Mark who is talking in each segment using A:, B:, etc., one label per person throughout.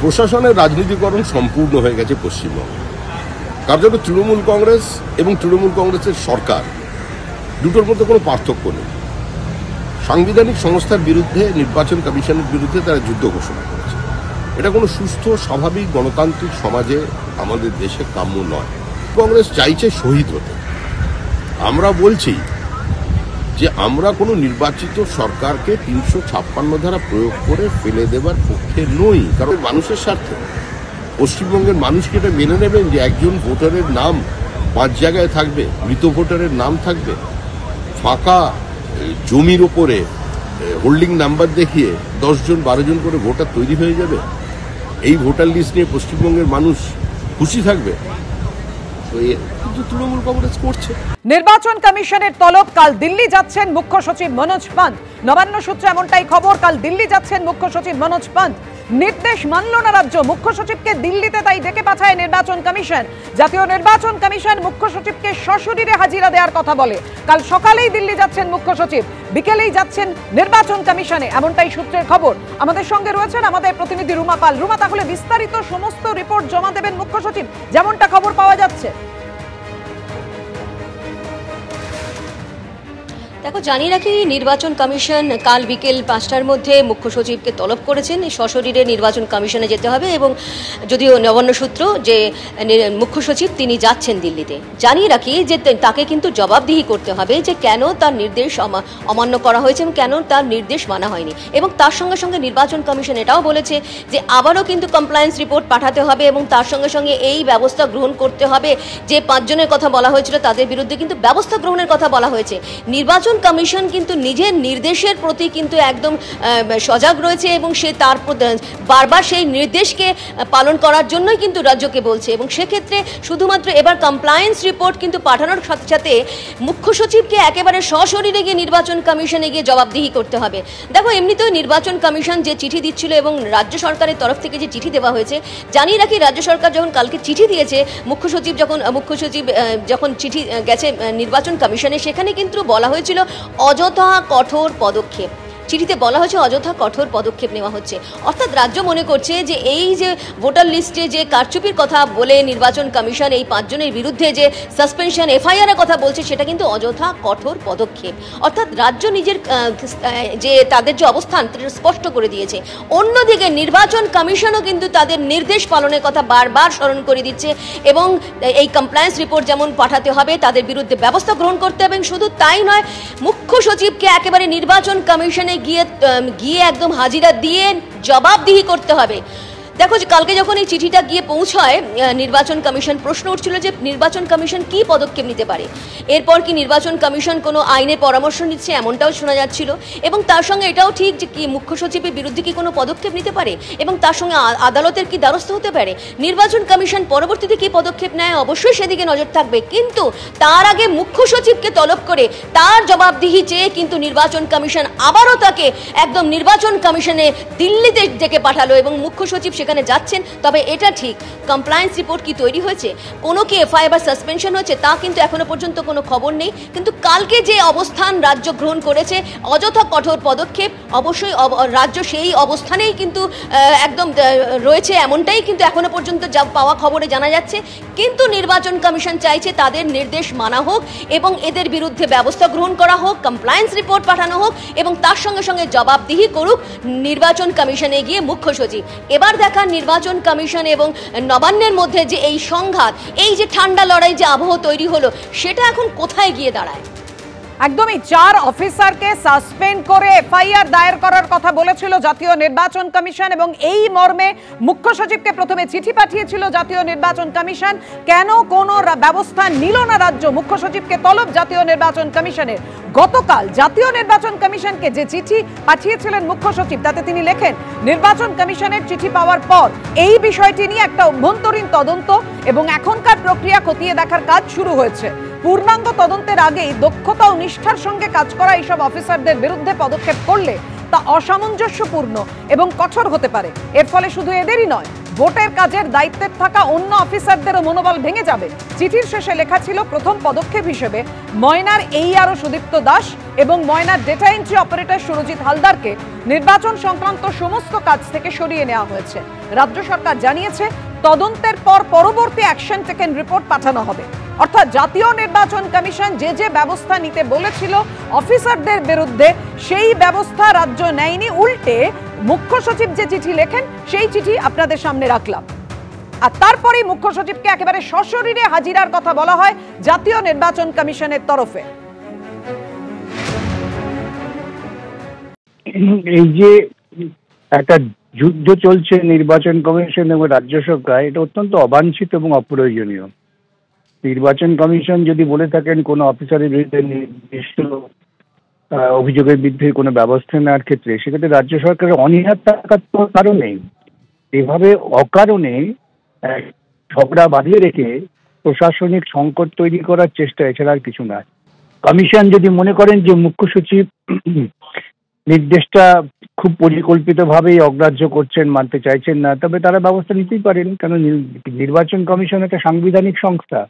A: প্রশাসনের রাজনীতিকরণ সম্পূর্ণ হয়ে গেছে পশ্চিমবঙ্গে। কার্যত তৃণমূল কংগ্রেস এবং তৃণমূল কংগ্রেসের সরকার দুটোর মধ্যে কোনো পার্থক্য নেই। সাংবিধানিক সংস্থার বিরুদ্ধে, নির্বাচন কমিশনের বিরুদ্ধে তারা যুদ্ধ ঘোষণা করেছে। এটা কোনো সুস্থ স্বাভাবিক গণতান্ত্রিক সমাজে আমাদের দেশে কাম্য নয়। কংগ্রেস চাইছে শহীদ হতে। আমরা বলছি যে আমরা কোনো নির্বাচিত সরকারকে ৩৫৬ ধারা প্রয়োগ করে ফেলে দেবার পক্ষে নই, কারণ মানুষের স্বার্থে। পশ্চিমবঙ্গের মানুষকে এটা মেনে নেবেন যে একজন ভোটারের নাম ৫ জায়গায় থাকবে, মৃত ভোটারের নাম থাকবে, ফাঁকা জমির ওপরে হোল্ডিং নাম্বার দেখিয়ে ১০ জন ১২ জন করে ভোটার তৈরি হয়ে যাবে। এই ভোটার লিস্ট নিয়ে পশ্চিমবঙ্গের মানুষ খুশি থাকবে? কিন্তু তৃণমূল কংগ্রেস করছে।
B: নির্বাচন কমিশনের তলব, কাল দিল্লি যাচ্ছেন মুখ্য সচিব মনোজ পান্ত। নবান্ন সূত্রে এমনটাই খবর, কাল দিল্লি যাচ্ছেন মুখ্য সচিব মনোজ পান্ত। নির্দেশ মানল না রাজ্য, মুখ্য সচিবকে দিল্লিতে তাই ডেকে পাঠায় নির্বাচন কমিশন। জাতীয় নির্বাচন কমিশন মুখ্য সচিবকে সশরীরে হাজিরা দেওয়ার কথা বলে। কাল সকালেই দিল্লি যাচ্ছেন মুখ্য সচিব, বিকেলেই যাচ্ছেন নির্বাচন কমিশনে, এমনটাই সূত্রের খবর। আমাদের সঙ্গে রয়েছেন আমাদের প্রতিনিধি রুমা পাল। রুমা, তাহলে বিস্তারিত সমস্ত রিপোর্ট জমা দেবেন মুখ্য সচিব, যেমনটা খবর পাওয়া যাচ্ছে?
C: দেখো, জানি রাখি নির্বাচন কমিশন কাল বিকেল ৫টার মধ্যে মুখ্য সচিবকে তলব করেছেন সশরীরে নির্বাচন কমিশনে যেতে হবে, এবং যদিও নবান্ন সূত্র যে মুখ্য সচিব তিনি যাচ্ছেন দিল্লিতে। জানিয়ে রাখি যে তাকে কিন্তু জবাবদিহি করতে হবে যে কেন তার নির্দেশ অমান্য করা হয়েছে এবং কেন তার নির্দেশ মানা হয়নি। এবং তার সঙ্গে সঙ্গে নির্বাচন কমিশন এটাও বলেছে যে আবারও কিন্তু কমপ্লায়েন্স রিপোর্ট পাঠাতে হবে, এবং তার সঙ্গে সঙ্গে এই ব্যবস্থা গ্রহণ করতে হবে যে ৫ জনের কথা বলা হয়েছিল তাদের বিরুদ্ধে কিন্তু ব্যবস্থা গ্রহণের কথা বলা হয়েছে। নির্বাচন কমিশন কিন্তু নিজের নির্দেশের প্রতি কিন্তু একদম সজাগ রয়েছে, এবং সে তার বারবার সেই নির্দেশকে পালন করার জন্যই কিন্তু রাজ্যকে বলছে। এবং সেক্ষেত্রে শুধুমাত্র এবার কমপ্লায়েন্স রিপোর্ট কিন্তু পাঠানোর সাথে সাথে মুখ্য সচিবকে একেবারে সশরীরে গিয়ে নির্বাচন কমিশনে গিয়ে জবাবদিহি করতে হবে। দেখো, এমনিতেও নির্বাচন কমিশন যে চিঠি দিচ্ছিল এবং রাজ্য সরকারের তরফ থেকে যে চিঠি দেওয়া হয়েছে, জানিয়ে রাখি রাজ্য সরকার যখন কালকে চিঠি দিয়েছে, মুখ্য সচিব যখন চিঠি গেছে নির্বাচন কমিশনে, সেখানে কিন্তু বলা হয়েছিল অযথা কঠোর পদক্ষেপ। চিঠিতে বলা হয়েছে অযথা কঠোর পদক্ষেপ নেওয়া হচ্ছে, অর্থাৎ রাজ্য মনে করছে যে এই যে ভোটার লিস্টে যে কারচুপির কথা বলে নির্বাচন কমিশন এই ৫ জনের বিরুদ্ধে যে সাসপেনশন এফআইআর এর কথা বলছে, সেটা কিন্তু অযথা কঠোর পদক্ষেপ। অর্থাৎ রাজ্য নিজের যে তাদের যে অবস্থান স্পষ্ট করে দিয়েছে। অন্যদিকে নির্বাচন কমিশনও কিন্তু তাদের নির্দেশ পালনের কথা বারবার স্মরণ করে দিচ্ছে, এবং এই কমপ্লায়েন্স রিপোর্ট যেমন পাঠাতে হবে, তাদের বিরুদ্ধে ব্যবস্থা গ্রহণ করতে হবে। শুধু তাই নয়, মুখ্য সচিবকে একেবারে নির্বাচন কমিশনে গিয়ে একদম হাজিরা দিয়ে জবাবদিহি করতে হবে। দেখো, কালকে যখন এই চিঠিটা গিয়ে পৌঁছায় নির্বাচন কমিশন, প্রশ্ন উঠছিল যে নির্বাচন কমিশন কি পদক্ষেপ নিতে পারে। এরপর কি নির্বাচন কমিশন কোনো আইনের পরামর্শ নিচ্ছে, এমনটাও শোনা যাচ্ছিল। এবং তার সঙ্গে এটাও ঠিক যে কি মুখ্য সচিবের বিরুদ্ধে কি কোনো পদক্ষেপ নিতে পারে, এবং তার সঙ্গে আদালতের কি দ্বারস্থ হতে পারে। নির্বাচন কমিশন পরবর্তীতে কি পদক্ষেপ নেয় অবশ্যই সেদিকে নজর থাকবে, কিন্তু তার আগে মুখ্য সচিবকে তলব করে তার জবাবদিহি চেয়ে কিন্তু নির্বাচন কমিশন আবারও তাকে একদম নির্বাচন কমিশনে দিল্লিতে ডেকে পাঠালো, এবং মুখ্য সচিব সেখানে যাচ্ছেন। তবে এটা ঠিক, কমপ্লায়েন্স রিপোর্ট কি তৈরি হয়েছে, কোনো কি এফআইআর বা সাসপেনশন হয়েছে, তা কিন্তু এখনো পর্যন্ত কোনো খবর নেই। কিন্তু কালকে যে অবস্থান রাজ্য গ্রহণ করেছে, অযথা কঠোর পদক্ষেপ, অবশ্যই রাজ্য সেই অবস্থানেই কিন্তু একদম রয়েছে, এমনটাই কিন্তু এখনো পর্যন্ত যা পাওয়া খবরে জানা যাচ্ছে। কিন্তু নির্বাচন কমিশন চাইছে তাদের নির্দেশ মানা হোক, এবং এদের বিরুদ্ধে ব্যবস্থা গ্রহণ করা হোক, কমপ্লায়েন্স রিপোর্ট পাঠানো হোক, এবং তার সঙ্গে সঙ্গে জবাবদিহি করুক নির্বাচন কমিশনে গিয়ে মুখ্য সচিব। এবার দেখা নির্বাচন কমিশন এবং নবান্নের মধ্যে যে এই সংঘাত, এই যে ঠান্ডা লড়াই যে আবহ তৈরি হলো, সেটা এখন কোথায় গিয়ে দাঁড়ায়।
B: একদমই 4 অফিসারকে সাসপেন্ড করে এফআইআর দায়ের করার কথা বলেছিল জাতীয় নির্বাচন কমিশন, এবং এই মর্মে মুখ্য সচিবকে প্রথমে চিঠি পাঠিয়েছিল জাতীয় নির্বাচন কমিশন। কেন কোনো ব্যবস্থা নিল না রাজ্য? মুখ্য সচিবকে তলব জাতীয় নির্বাচন কমিশনের। গতকাল জাতীয় নির্বাচন কমিশনকে যে চিঠি পাঠিয়েছিলেন মুখ্য সচিব, তাতে তিনি লেখেন, নির্বাচন কমিশনের চিঠি পাওয়ার পর এই বিষয়টি নিয়ে একটা অভ্যন্তরীণ তদন্ত এবং এখনকার প্রক্রিয়া খতিয়ে দেখার কাজ শুরু হয়েছে। পূর্ণাঙ্গ তদন্তের আগেই দক্ষতা ও নিষ্ঠার সঙ্গে কাজ করা এইসব অফিসারদের বিরুদ্ধে পদক্ষেপ করলে তা অসামঞ্জস্যপূর্ণ এবং কঠোর হতে পারে। এর ফলে শুধু এদেরই নয়, ভোটের কাজের দায়িত্বে থাকা অন্য অফিসারদেরও মনোবল ভেঙে যাবে। চিঠির শেষে লেখা ছিল, প্রথম পদক্ষেপ হিসেবে ময়নার ARO সুদীপ্ত দাস এবং ময়নার ডেটা এন্ট্রি অপারেটর সুরজিৎ হালদারকে নির্বাচন সংক্রান্ত সমস্ত কাজ থেকে সরিয়ে নেওয়া হয়েছে। রাজ্য সরকার জানিয়েছে, তদন্তের পর পরবর্তী অ্যাকশন টেকেন রিপোর্ট পাঠানো হবে। অর্থাৎ জাতীয় নির্বাচন কমিশন যে ব্যবস্থা নিতে বলেছিল অফিসারদের বিরুদ্ধে, সেই ব্যবস্থা রাজ্য নেয়নি। উল্টে মুখ্য সচিব যে চিঠি লেখেন, সেই চিঠি আপনাদের সামনে রাখলাম। আর তারপরেই মুখ্য সচিবকে একেবারে সশরীরে হাজিরার কথা বলা হয় জাতীয় নির্বাচন কমিশনের তরফে।
D: এই যে একটা যুদ্ধ চলছে নির্বাচন কমিশন এবং রাজ্য সরকার, এটা অত্যন্ত অবাঞ্ছিত এবং অপ্রয়োজনীয়। নির্বাচন কমিশন যদি বলে থাকেন কোনো অফিসারের বিরুদ্ধে নির্দিষ্ট অভিযোগের বিরুদ্ধে কোনো ব্যবস্থা নেওয়ার ক্ষেত্রে, সেক্ষেত্রে রাজ্য সরকারের অনীহা থাকার তো কারণ নেই। এভাবে অকারণে ঝগড়া বাঁধিয়ে রেখে প্রশাসনিক সংকট তৈরি করার চেষ্টা, এছাড়া আর কিছু না। কমিশন যদি মনে করেন যে মুখ্য সচিব নির্দেশটা খুব পরিকল্পিতভাবেই অগ্রাহ্য করছেন, মানতে চাইছেন না, তবে তারা ব্যবস্থা নিতেই পারেন। কারণ নির্বাচন কমিশন একটা সাংবিধানিক সংস্থা,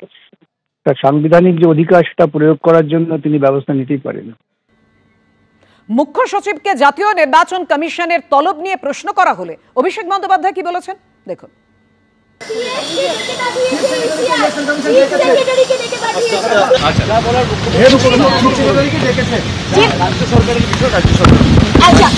D: তার সাংবিধানিক যে অধিকার সেটা প্রয়োগ করার জন্য তিনি ব্যবস্থা নিতেই পারেন।
B: মুখ্য সচিবকে জাতীয় নির্বাচন কমিশনের তলব নিয়ে প্রশ্ন করা হলে অভিষেক বন্দ্যোপাধ্যায় কি বলেছেন দেখুন।
E: আচ্ছা